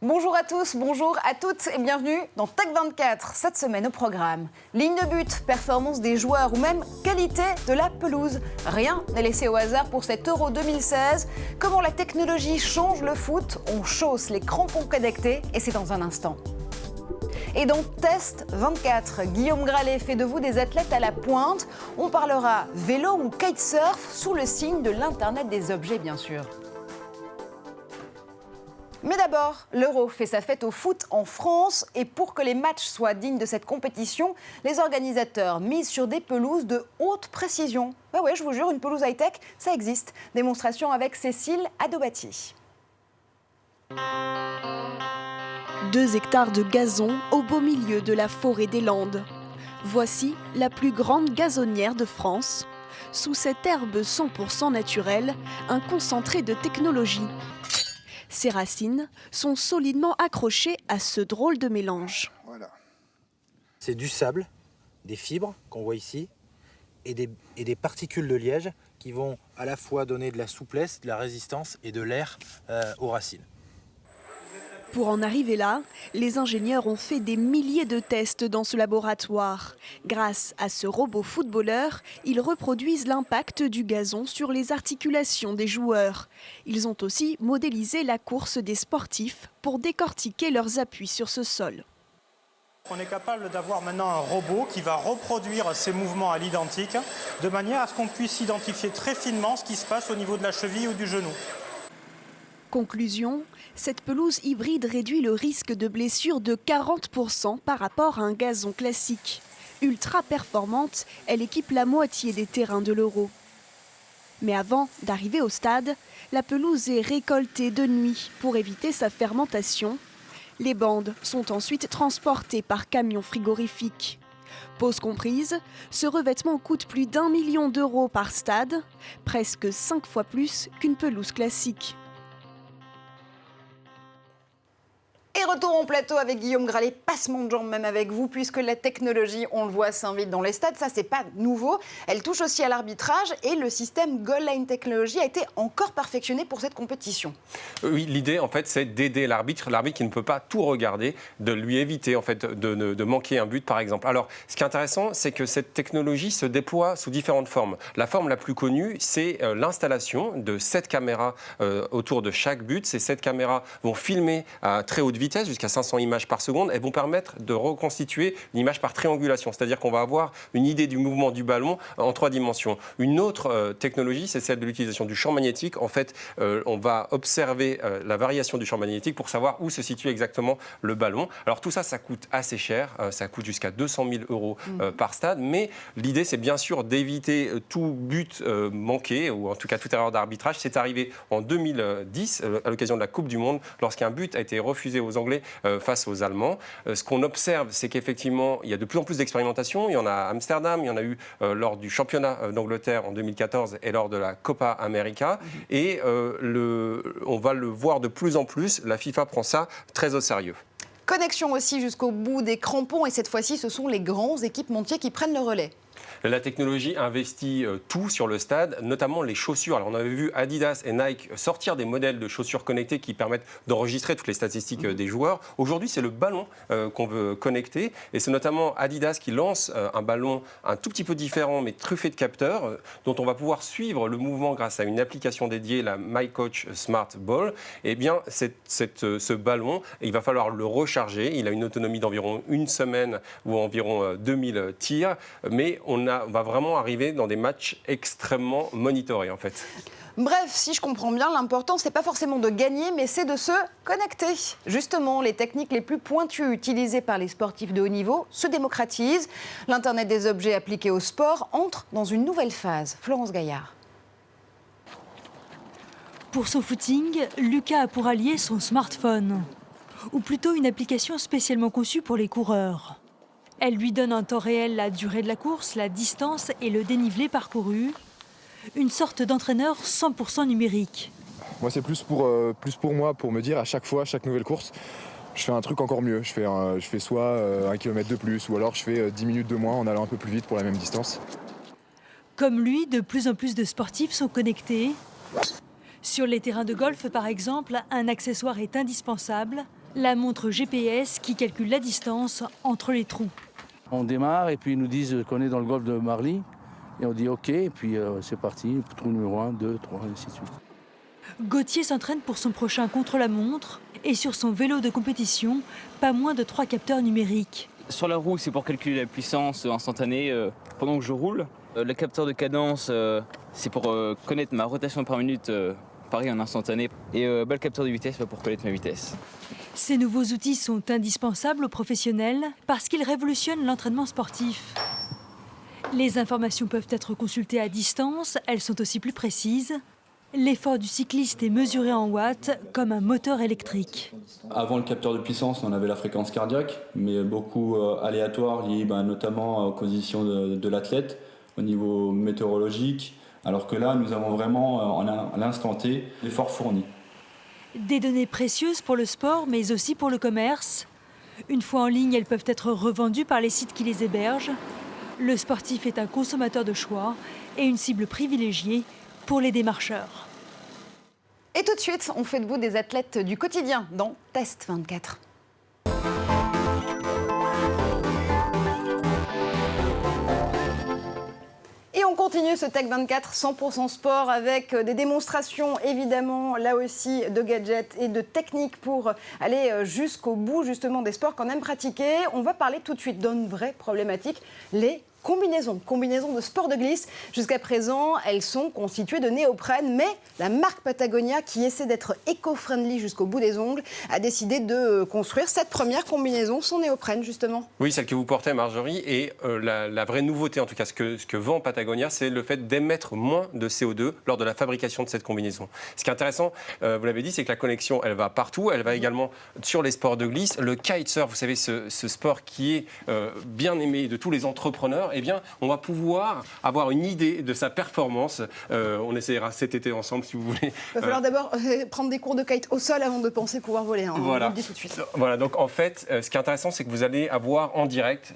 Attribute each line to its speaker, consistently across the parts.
Speaker 1: Bonjour à tous, bonjour à toutes et bienvenue dans Tech24. Cette semaine au programme, ligne de but, performance des joueurs ou même qualité de la pelouse. Rien n'est laissé au hasard pour cet Euro 2016. Comment la technologie change le foot? On chausse les crampons connectés et c'est dans un instant. Et dans Test 24, Guillaume Gralet fait de vous des athlètes à la pointe. On parlera vélo ou kitesurf sous le signe de l'Internet des objets, bien sûr. Mais d'abord, l'Euro fait sa fête au foot en France et pour que les matchs soient dignes de cette compétition, les organisateurs misent sur des pelouses de haute précision. Ouais, je vous jure, une pelouse high-tech, ça existe. Démonstration avec Cécile Adobati.
Speaker 2: 2 hectares de gazon au beau milieu de la forêt des Landes. Voici la plus grande gazonnière de France. Sous cette herbe 100% naturelle, un concentré de technologie. Ses racines sont solidement accrochées à ce drôle de mélange.
Speaker 3: Voilà. C'est du sable, des fibres qu'on voit ici, et des particules de liège qui vont à la fois donner de la souplesse, de la résistance et de l'air aux racines.
Speaker 2: Pour en arriver là, les ingénieurs ont fait des milliers de tests dans ce laboratoire. Grâce à ce robot footballeur, ils reproduisent l'impact du gazon sur les articulations des joueurs. Ils ont aussi modélisé la course des sportifs pour décortiquer leurs appuis sur ce sol.
Speaker 4: On est capable d'avoir maintenant un robot qui va reproduire ces mouvements à l'identique, de manière à ce qu'on puisse identifier très finement ce qui se passe au niveau de la cheville ou du genou.
Speaker 2: Conclusion, cette pelouse hybride réduit le risque de blessure de 40% par rapport à un gazon classique. Ultra performante, elle équipe la moitié des terrains de l'Euro. Mais avant d'arriver au stade, la pelouse est récoltée de nuit pour éviter sa fermentation. Les bandes sont ensuite transportées par camion frigorifique. Pause comprise, ce revêtement coûte plus d'1 million d'euros par stade, presque 5 fois plus qu'une pelouse classique.
Speaker 1: Et retour en plateau avec Guillaume Gralet, passement de jambes même avec vous, puisque la technologie, on le voit, s'invite dans les stades. Ça, c'est pas nouveau. Elle touche aussi à l'arbitrage et le système Goal Line Technology a été encore perfectionné pour cette compétition.
Speaker 5: Oui, l'idée, en fait, c'est d'aider l'arbitre qui ne peut pas tout regarder, de lui éviter, en fait, de manquer un but, par exemple. Alors, ce qui est intéressant, c'est que cette technologie se déploie sous différentes formes. La forme la plus connue, c'est l'installation de 7 caméras autour de chaque but. Ces 7 caméras vont filmer à très haute vitesse, jusqu'à 500 images par seconde, elles vont permettre de reconstituer une image par triangulation, c'est-à-dire qu'on va avoir une idée du mouvement du ballon en 3 dimensions. Une autre technologie, c'est celle de l'utilisation du champ magnétique. En fait, on va observer la variation du champ magnétique pour savoir où se situe exactement le ballon. Alors tout ça, ça coûte assez cher, ça coûte jusqu'à 200 000 euros par stade, mais l'idée, c'est bien sûr d'éviter tout but manqué, ou en tout cas toute erreur d'arbitrage. C'est arrivé en 2010, à l'occasion de la Coupe du Monde, lorsqu'un but a été refusé aux Anglais face aux Allemands. Ce qu'on observe, c'est qu'effectivement, il y a de plus en plus d'expérimentations. Il y en a à Amsterdam, il y en a eu lors du championnat d'Angleterre en 2014 et lors de la Copa América. Et on va le voir de plus en plus. La FIFA prend ça très au sérieux.
Speaker 1: Connexion aussi jusqu'au bout des crampons et cette fois-ci, ce sont les grands équipementiers qui prennent le relais.
Speaker 5: La technologie investit tout sur le stade, notamment les chaussures. Alors on avait vu Adidas et Nike sortir des modèles de chaussures connectées qui permettent d'enregistrer toutes les statistiques des joueurs. Aujourd'hui, c'est le ballon qu'on veut connecter. Et c'est notamment Adidas qui lance un ballon un tout petit peu différent, mais truffé de capteurs, dont on va pouvoir suivre le mouvement grâce à une application dédiée, la MyCoach Smart Ball. Et bien, ce ballon, il va falloir le recharger. Il a une autonomie d'environ 1 semaine ou environ 2000 tirs. Mais on va vraiment arriver dans des matchs extrêmement monitorés, en fait.
Speaker 1: Bref, si je comprends bien, l'important, c'est pas forcément de gagner, mais c'est de se connecter. Justement, les techniques les plus pointues utilisées par les sportifs de haut niveau se démocratisent. L'Internet des objets appliqué au sport entre dans une nouvelle phase. Florence Gaillard.
Speaker 6: Pour son footing, Lucas a pour allié son smartphone, ou plutôt une application spécialement conçue pour les coureurs. Elle lui donne en temps réel la durée de la course, la distance et le dénivelé parcouru. Une sorte d'entraîneur 100% numérique.
Speaker 7: Moi, c'est plus pour moi, pour me dire à chaque fois, à chaque nouvelle course, je fais un truc encore mieux. Je fais soit 1 kilomètre de plus, ou alors je fais 10 minutes de moins en allant un peu plus vite pour la même distance.
Speaker 6: Comme lui, de plus en plus de sportifs sont connectés. Sur les terrains de golf, par exemple, un accessoire est indispensable, La montre GPS qui calcule la distance entre les trous.
Speaker 8: On démarre et puis ils nous disent qu'on est dans le golfe de Marly. Et on dit OK, et puis c'est parti, trou numéro 1, 2, 3, et ainsi de suite.
Speaker 6: Gauthier s'entraîne pour son prochain contre-la-montre et sur son vélo de compétition, pas moins de 3 capteurs numériques.
Speaker 9: Sur la roue, c'est pour calculer la puissance instantanée pendant que je roule. Le capteur de cadence, c'est pour connaître ma rotation par minute, pareil en instantané. Et le capteur de vitesse, pour connaître ma vitesse.
Speaker 6: Ces nouveaux outils sont indispensables aux professionnels parce qu'ils révolutionnent l'entraînement sportif. Les informations peuvent être consultées à distance, elles sont aussi plus précises. L'effort du cycliste est mesuré en watts comme un moteur électrique.
Speaker 10: Avant le capteur de puissance, on avait la fréquence cardiaque, mais beaucoup aléatoire, liée notamment aux conditions de l'athlète, au niveau météorologique, alors que là, nous avons vraiment, à l'instant T, l'effort fourni.
Speaker 6: Des données précieuses pour le sport, mais aussi pour le commerce. Une fois en ligne, elles peuvent être revendues par les sites qui les hébergent. Le sportif est un consommateur de choix et une cible privilégiée pour les démarcheurs.
Speaker 1: Et tout de suite, on fait debout des athlètes du quotidien dans Test 24. Et on continue ce Tech 24 100% sport avec des démonstrations évidemment là aussi de gadgets et de techniques pour aller jusqu'au bout justement des sports qu'on aime pratiquer. On va parler tout de suite d'une vraie problématique, les combinaisons de sport de glisse. Jusqu'à présent, elles sont constituées de néoprène, mais la marque Patagonia, qui essaie d'être éco-friendly jusqu'au bout des ongles, a décidé de construire cette première combinaison sans néoprène, justement.
Speaker 5: Oui, celle que vous portez, Marjorie, et la vraie nouveauté, en tout cas, ce que vend Patagonia, c'est le fait d'émettre moins de CO2 lors de la fabrication de cette combinaison. Ce qui est intéressant, vous l'avez dit, c'est que la connexion, elle va partout, elle va également sur les sports de glisse. Le kitesurf, vous savez, ce sport qui est bien aimé de tous les entrepreneurs, eh bien, on va pouvoir avoir une idée de sa performance. On essaiera cet été ensemble, si vous voulez.
Speaker 1: Il va falloir d'abord prendre des cours de kite au sol avant de penser pouvoir voler. Hein,
Speaker 5: voilà.
Speaker 1: On le dit tout de suite.
Speaker 5: Voilà, donc en fait, ce qui est intéressant, c'est que vous allez avoir en direct,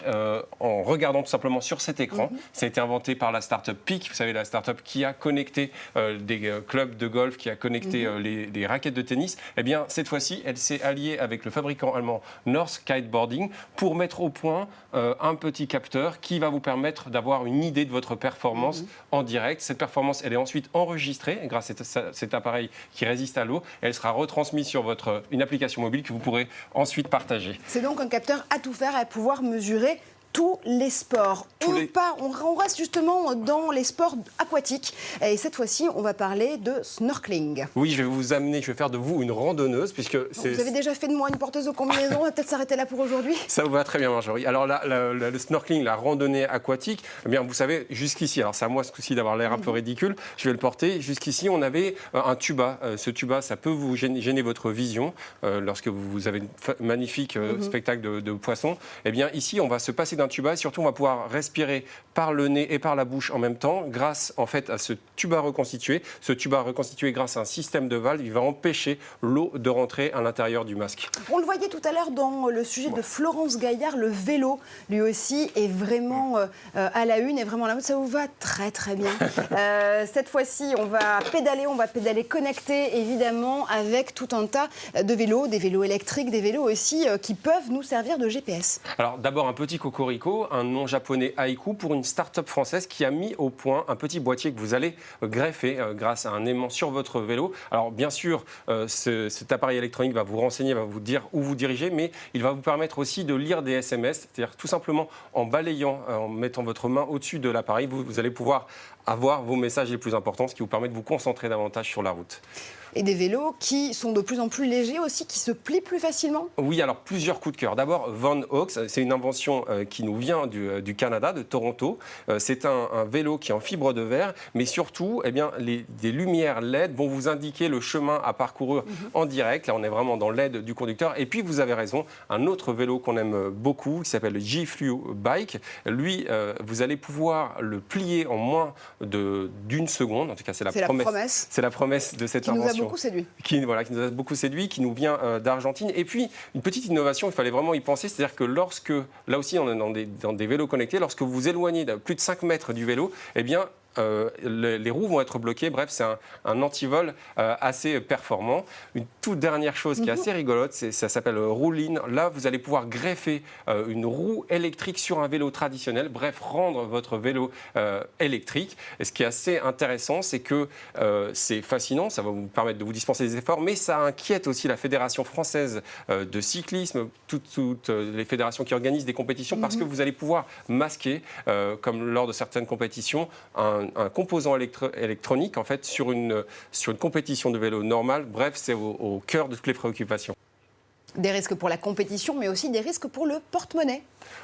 Speaker 5: en regardant tout simplement sur cet écran, ça a été inventé par la start-up Peak, vous savez, la start-up qui a connecté des clubs de golf, qui a connecté les raquettes de tennis. Eh bien, cette fois-ci, elle s'est alliée avec le fabricant allemand North Kiteboarding pour mettre au point un petit capteur qui va vous permettre d'avoir une idée de votre performance en direct. Cette performance, elle est ensuite enregistrée grâce à cet appareil qui résiste à l'eau. Elle sera retransmise sur une application mobile que vous pourrez ensuite partager.
Speaker 1: C'est donc un capteur à tout faire, à pouvoir mesurer tous les sports. On reste justement dans les sports aquatiques. Et cette fois-ci, on va parler de snorkeling.
Speaker 5: Oui, je vais faire de vous une randonneuse. Puisque
Speaker 1: vous avez déjà fait de moi une porteuse de combinaison, on va peut-être s'arrêter là pour aujourd'hui.
Speaker 5: Ça vous va très bien, Marjorie. Alors le snorkeling, la randonnée aquatique, eh bien, vous savez, jusqu'ici, alors c'est à moi ce coup-ci d'avoir l'air un peu ridicule, je vais le porter. Jusqu'ici, on avait un tuba. Ce tuba, ça peut vous gêner votre vision lorsque vous avez un magnifique spectacle de poissons. Eh bien, ici, on va se passer d'un tuba et surtout on va pouvoir respirer par le nez et par la bouche en même temps grâce en fait à ce tuba reconstitué. Ce tuba reconstitué grâce à un système de valve, il va empêcher l'eau de rentrer à l'intérieur du masque.
Speaker 1: On le voyait tout à l'heure dans le sujet de Florence Gaillard, le vélo lui aussi est vraiment à la une et vraiment à la mode. Ça vous va très très bien. Cette fois-ci on va pédaler connecté évidemment avec tout un tas de vélos, des vélos électriques, des vélos aussi qui peuvent nous servir de GPS.
Speaker 5: Alors d'abord un petit cocorico, un nom japonais Haiku pour une start-up française qui a mis au point un petit boîtier que vous allez greffer grâce à un aimant sur votre vélo. Alors bien sûr, cet appareil électronique va vous renseigner, va vous dire où vous dirigez, mais il va vous permettre aussi de lire des SMS, c'est-à-dire tout simplement en balayant, en mettant votre main au-dessus de l'appareil, vous allez pouvoir avoir vos messages les plus importants, ce qui vous permet de vous concentrer davantage sur la route.
Speaker 1: Et des vélos qui sont de plus en plus légers aussi, qui se plient plus facilement.
Speaker 5: Oui, alors plusieurs coups de cœur. D'abord, Van Hooks, c'est une invention qui nous vient du Canada, de Toronto. C'est un vélo qui est en fibre de verre, mais surtout, eh bien, des lumières LED vont vous indiquer le chemin à parcourir en direct. Là, on est vraiment dans l'aide du conducteur. Et puis, vous avez raison, un autre vélo qu'on aime beaucoup, qui s'appelle le G-Flu Bike. Lui, vous allez pouvoir le plier en moins d'une seconde. En tout cas, c'est la promesse. C'est la promesse de cette invention.
Speaker 1: Beaucoup séduit.
Speaker 5: Qui nous a beaucoup séduit, qui nous vient d'Argentine. Et puis, une petite innovation, il fallait vraiment y penser, c'est-à-dire que lorsque, là aussi on est dans des vélos connectés, lorsque vous vous éloignez de plus de 5 mètres du vélo, eh bien, les roues vont être bloquées. Bref, c'est un antivol assez performant. Une toute dernière chose qui est assez rigolote, ça s'appelle roue-in. Là, vous allez pouvoir greffer une roue électrique sur un vélo traditionnel. Bref, rendre votre vélo électrique. Et ce qui est assez intéressant, c'est que c'est fascinant, ça va vous permettre de vous dispenser des efforts, mais ça inquiète aussi la Fédération française de cyclisme, toutes les fédérations qui organisent des compétitions, parce que vous allez pouvoir masquer, comme lors de certaines compétitions, un composant électronique en fait, sur une compétition de vélo normale. Bref, c'est au cœur de toutes les préoccupations.
Speaker 1: Des risques pour la compétition, mais aussi des risques pour le porte-monnaie.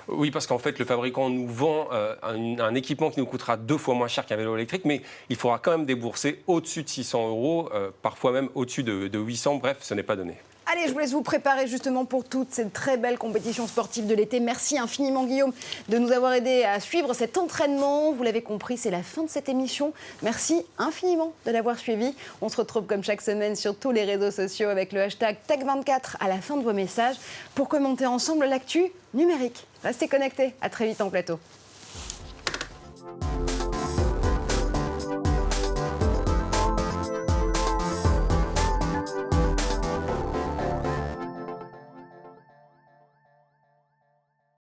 Speaker 5: Oui, parce qu'en fait, le fabricant nous vend un équipement qui nous coûtera 2 fois moins cher qu'un vélo électrique, mais il faudra quand même débourser au-dessus de 600 €, parfois même au-dessus de 800. Bref, ce n'est pas donné.
Speaker 1: Allez, je vous laisse vous préparer justement pour toute cette très belle compétition sportive de l'été. Merci infiniment, Guillaume, de nous avoir aidé à suivre cet entraînement. Vous l'avez compris, c'est la fin de cette émission. Merci infiniment de l'avoir suivi. On se retrouve comme chaque semaine sur tous les réseaux sociaux avec le hashtag Tech24 à la fin de vos messages pour commenter ensemble l'actu numérique. Restez connectés. À très vite en plateau.